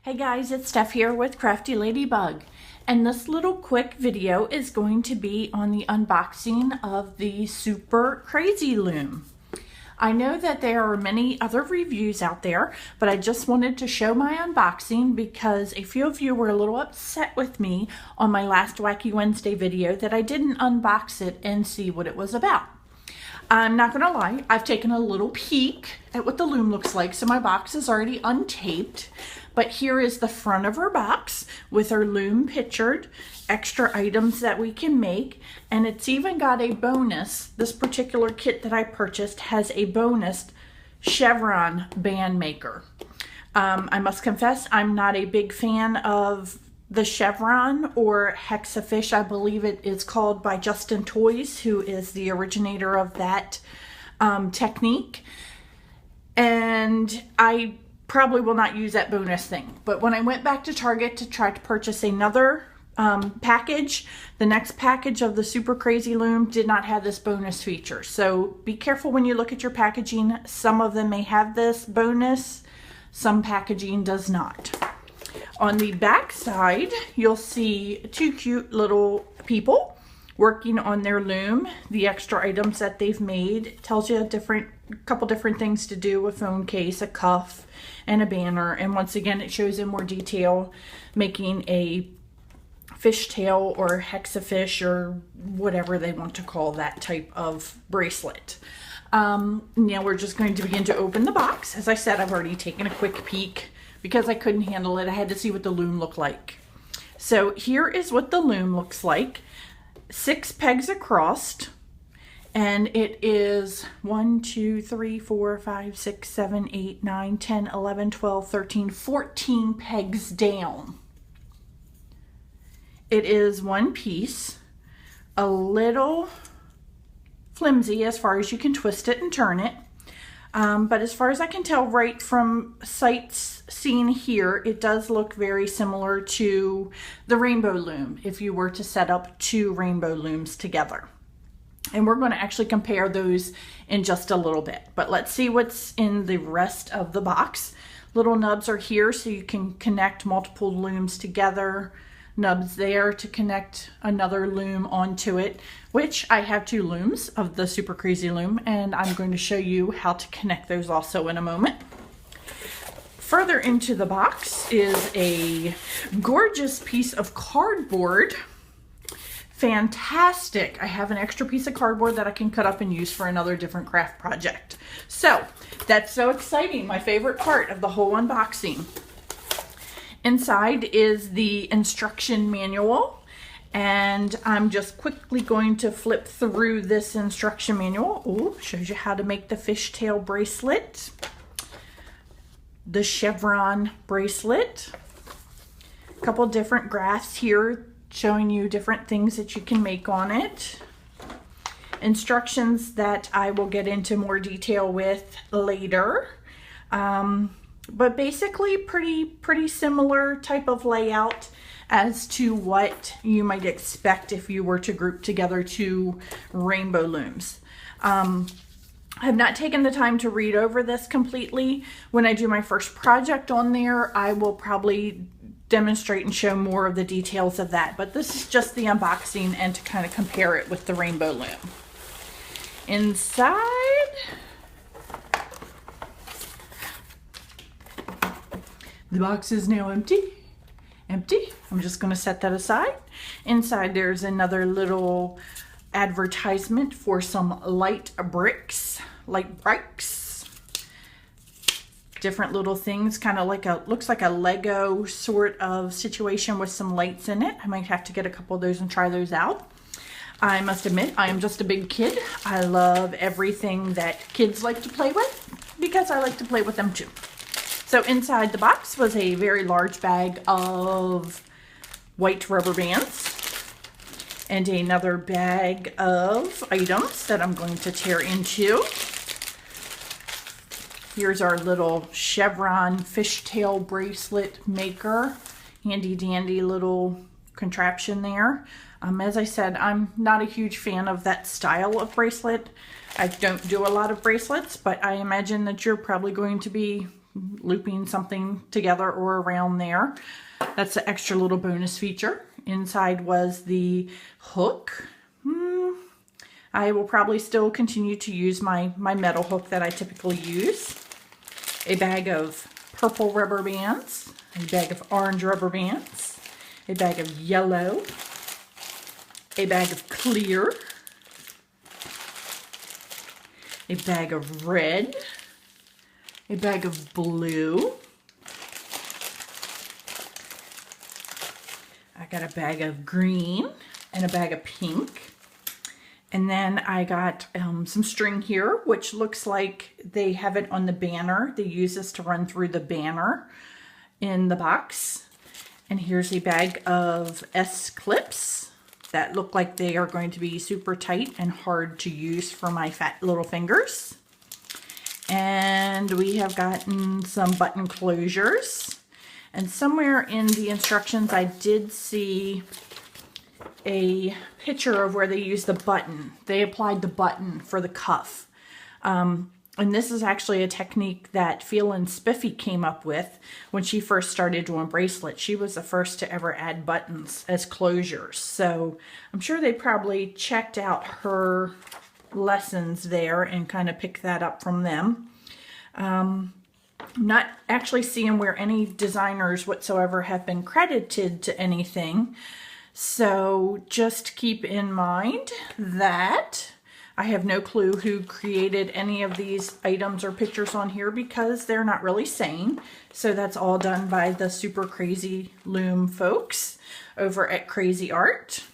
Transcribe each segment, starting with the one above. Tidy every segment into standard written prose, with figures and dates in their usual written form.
Hey guys, it's Steph here with Crafty Ladybug, and this little quick video is going to be on the unboxing of the Super Cra-Z-Loom. I know that there are many other reviews out there, but I just wanted to show my unboxing because a few of you were a little upset with me on my last Wacky Wednesday video that I didn't unbox it and see what it was about. I'm not gonna lie, I've taken a little peek at what the loom looks like, so my box is already untaped. But here is the front of her box with her loom pictured, extra items that we can make, and it's even got a bonus. This particular kit that I purchased has a bonus Chevron band maker. I must confess, I'm not a big fan of the Chevron or Hexafish, I believe it is called, by Justin Toys, who is the originator of that technique. And I probably will not use that bonus thing. But when I went back to Target to try to purchase another package, the next package of the Super Cra-Z-Loom did not have this bonus feature. So be careful when you look at your packaging. Some of them may have this bonus, some packaging does not. On the back side, you'll see two cute little people working on their loom. The extra items that they've made tells you a couple different things to do: a phone case, a cuff, and a banner. And once again, it shows in more detail making a fishtail or hexafish or whatever they want to call that type of bracelet. Now we're just going to begin to open the box. As I said, I've already taken a quick peek because I couldn't handle it. I had to see what the loom looked like. So here is what the loom looks like. 6 pegs across, and it is 1, 2, 3, 4, 5, 6, 7, 8, 9, 10, 11, 12, 13, 14 pegs down. It is one piece, a little flimsy as far as you can twist it and turn it. But as far as I can tell right from sights seen here, it does look very similar to the rainbow loom if you were to set up 2 rainbow looms together. And we're going to actually compare those in just a little bit. But let's see what's in the rest of the box. Little nubs are here so you can connect multiple looms together. Nubs there to connect another loom onto it, which I have 2 looms of the Super Cra-Z-Loom, and I'm going to show you how to connect those also in a moment. Further into the box is a gorgeous piece of cardboard. Fantastic. I have an extra piece of cardboard that I can cut up and use for another different craft project. So that's so exciting. My favorite part of the whole unboxing. Inside is the instruction manual, and I'm just quickly going to flip through this instruction manual. Oh, shows you how to make the fishtail bracelet, the chevron bracelet, a couple different graphs here showing you different things that you can make on it. Instructions that I will get into more detail with later. But basically pretty similar type of layout as to what you might expect if you were to group together 2 rainbow looms. I have not taken the time to read over this completely. When I do my first project on there, I will probably demonstrate and show more of the details of that. But this is just the unboxing and to kind of compare it with the rainbow loom. Inside, the box is now empty. I'm just going to set that aside. Inside there's another little advertisement for some light bikes. Different little things, kind of like looks like a Lego sort of situation with some lights in it. I might have to get a couple of those and try those out. I must admit, I am just a big kid. I love everything that kids like to play with because I like to play with them too. So inside the box was a very large bag of white rubber bands and another bag of items that I'm going to tear into. Here's our little chevron fishtail bracelet maker. Handy dandy little contraption there. As I said, I'm not a huge fan of that style of bracelet. I don't do a lot of bracelets, but I imagine that you're probably going to be looping something together or around there. That's the extra little bonus feature. Inside was the hook. I will probably still continue to use my metal hook that I typically use. A bag of purple rubber bands, a bag of orange rubber bands, a bag of yellow, a bag of clear, a bag of red, a bag of blue. I got a bag of green and a bag of pink. And then I got some string here, which looks like they have it on the banner. They use this to run through the banner in the box. And here's a bag of S-clips that look like they are going to be super tight and hard to use for my fat little fingers. And we have gotten some button closures. And somewhere in the instructions I did see a picture of where they use the button. They applied the button for the cuff. And this is actually a technique that Feel Spiffy came up with when she first started doing bracelets. She was the first to ever add buttons as closures. So I'm sure they probably checked out her lessons there and kind of picked that up from them. I'm not actually seeing where any designers whatsoever have been credited to anything. So just keep in mind that I have no clue who created any of these items or pictures on here because they're not really saying. So that's all done by the Super Cra-Z-Loom folks over at Cra-Z-Art.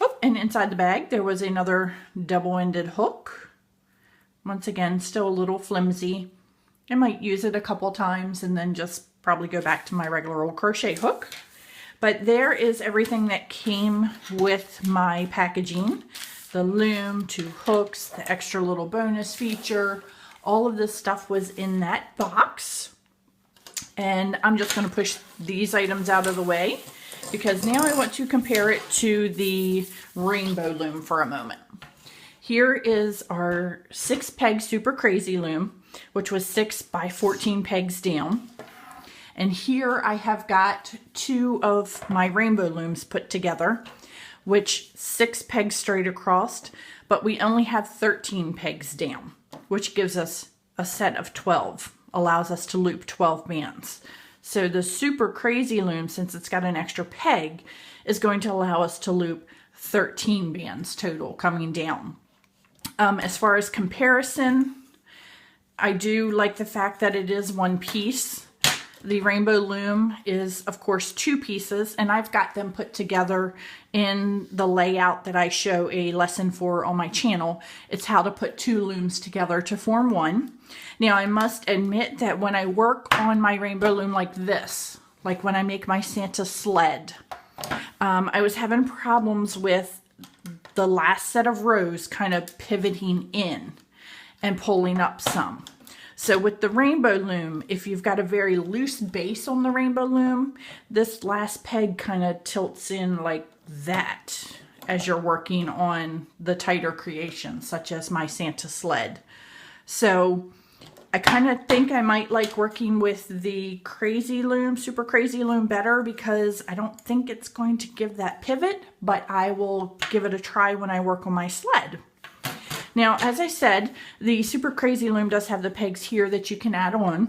Oh, and inside the bag there was another double-ended hook. Once again, still a little flimsy. I might use it a couple times and then just probably go back to my regular old crochet hook. But there is everything that came with my packaging. The loom, 2 hooks, the extra little bonus feature. All of this stuff was in that box. And I'm just going to push these items out of the way because now I want to compare it to the rainbow loom for a moment. Here is our 6-peg Super Cra-Z-Loom, which was 6 by 14 pegs down. And here I have got 2 of my rainbow looms put together, which 6 pegs straight across, but we only have 13 pegs down, which gives us a set of 12, allows us to loop 12 bands. So the Super Cra-Z-Loom, since it's got an extra peg, is going to allow us to loop 13 bands total coming down. As far as comparison, I do like the fact that it is one piece. The rainbow loom is, of course, 2 pieces, and I've got them put together in the layout that I show a lesson for on my channel. It's how to put 2 looms together to form one. Now, I must admit that when I work on my rainbow loom like this, like when I make my Santa sled, I was having problems with the last set of rows kind of pivoting in and pulling up some. So with the rainbow loom, if you've got a very loose base on the rainbow loom, this last peg kind of tilts in like that as you're working on the tighter creations, such as my Santa sled. So I kind of think I might like working with the Cra-Z-Loom, Super Cra-Z-Loom better because I don't think it's going to give that pivot, but I will give it a try when I work on my sled. Now, as I said, the Super Cra-Z-Loom does have the pegs here that you can add on.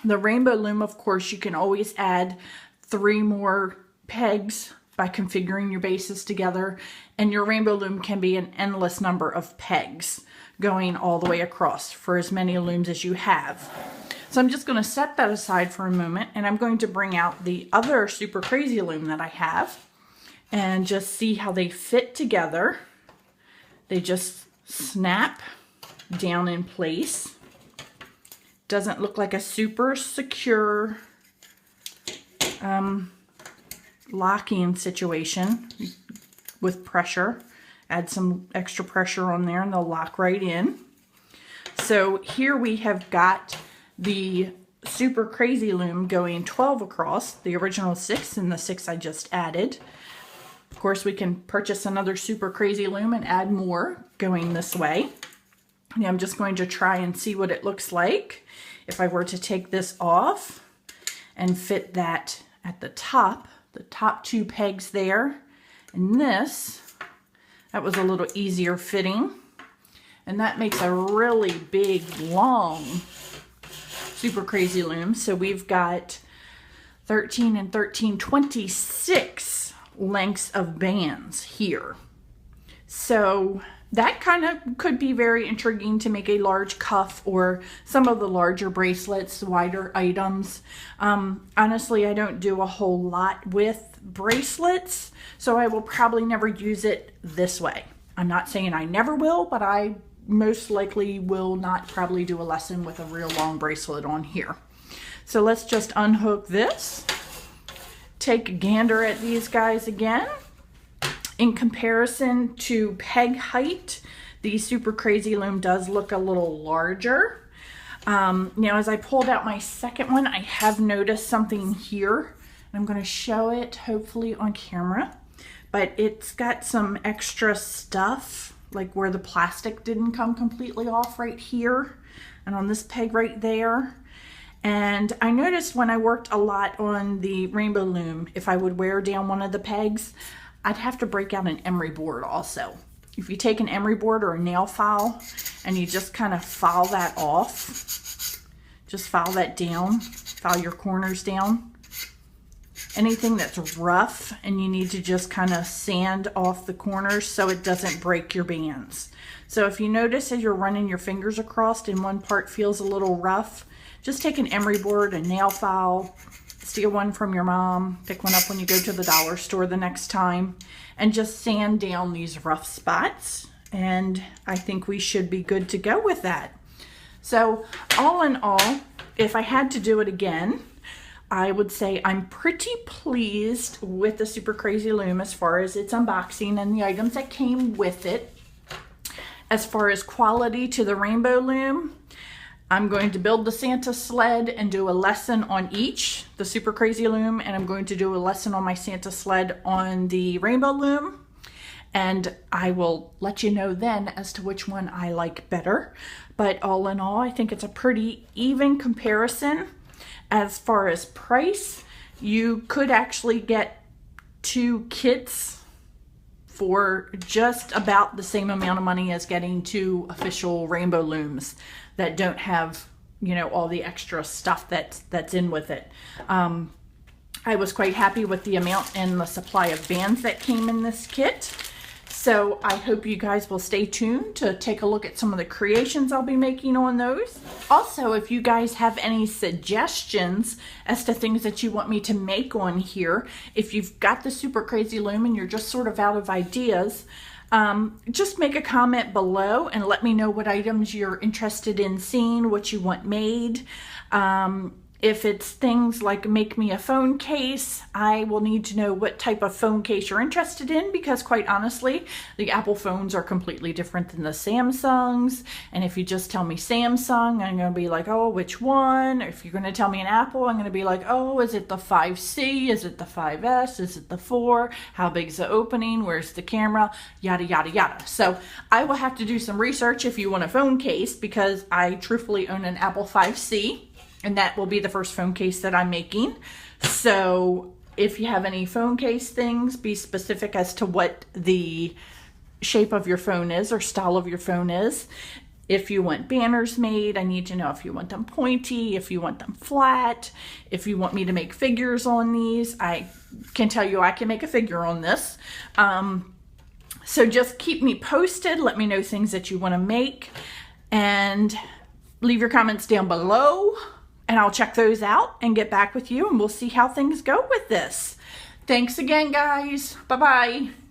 The rainbow loom, of course, you can always add 3 more pegs by configuring your bases together, and your rainbow loom can be an endless number of pegs going all the way across for as many looms as you have. So I'm just going to set that aside for a moment, and I'm going to bring out the other Super Cra-Z-Loom that I have and just see how they fit together. They just snap down in place. Doesn't look like a super secure locking situation with pressure. Add some extra pressure on there and they'll lock right in. So here we have got the Super Cra-Z-Loom going 12 across, the original 6 and the 6 I just added. Of course, we can purchase another Super Cra-Z-Loom and add more going this way. And I'm just going to try and see what it looks like if I were to take this off and fit that at the top 2 pegs there, and this, that was a little easier fitting. And that makes a really big, long Super Cra-Z-Loom. So we've got 13 and 13, 26 lengths of bands here. So that kind of could be very intriguing to make a large cuff or some of the larger bracelets, wider items. Honestly, I don't do a whole lot with bracelets, so I will probably never use it this way. I'm not saying I never will, but I most likely will not probably do a lesson with a real long bracelet on here. So let's just unhook this, take a gander at these guys again. In comparison to peg height, the Super Cra-Z-Loom does look a little larger. Now as I pulled out my second one, I have noticed something here. I'm going to show it hopefully on camera, but it's got some extra stuff, like where the plastic didn't come completely off right here and on this peg right there. And I noticed when I worked a lot on the Rainbow Loom, if I would wear down one of the pegs, I'd have to break out an emery board also. If you take an emery board or a nail file and you just kind of file that off, just file that down, file your corners down. Anything that's rough and you need to just kind of sand off the corners so it doesn't break your bands. So if you notice as you're running your fingers across and one part feels a little rough, just take an emery board, a nail file, steal one from your mom, pick one up when you go to the dollar store the next time, and just sand down these rough spots. And I think we should be good to go with that. So all in all, if I had to do it again, I would say I'm pretty pleased with the Super Cra-Z-Loom as far as its unboxing and the items that came with it. As far as quality to the Rainbow Loom, I'm going to build the Santa sled and do a lesson on each, the Super Cra-Z-Loom, and I'm going to do a lesson on my Santa sled on the Rainbow Loom. And I will let you know then as to which one I like better. But all in all, I think it's a pretty even comparison. As far as price, you could actually get 2 kits for just about the same amount of money as getting 2 official Rainbow Looms that don't have, you know, all the extra stuff that's in with it. I was quite happy with the amount and the supply of bands that came in this kit. So I hope you guys will stay tuned to take a look at some of the creations I'll be making on those. Also, if you guys have any suggestions as to things that you want me to make on here, if you've got the Super Cra-Z-Loom and you're just sort of out of ideas, just make a comment below and let me know what items you're interested in seeing, what you want made. If it's things like make me a phone case, I will need to know what type of phone case you're interested in, because quite honestly, the Apple phones are completely different than the Samsungs. And if you just tell me Samsung, I'm going to be like, oh, which one? If you're going to tell me an Apple, I'm going to be like, oh, is it the 5C? Is it the 5S? Is it the 4? How big's the opening? Where's the camera? Yada, yada, yada. So I will have to do some research if you want a phone case, because I truthfully own an Apple 5C. And that will be the first phone case that I'm making. So if you have any phone case things, be specific as to what the shape of your phone is or style of your phone is. If you want banners made, I need to know if you want them pointy, if you want them flat, if you want me to make figures on these. I can tell you I can make a figure on this. So just keep me posted. Let me know things that you want to make. And leave your comments down below. And I'll check those out and get back with you, and we'll see how things go with this. Thanks again, guys. Bye-bye.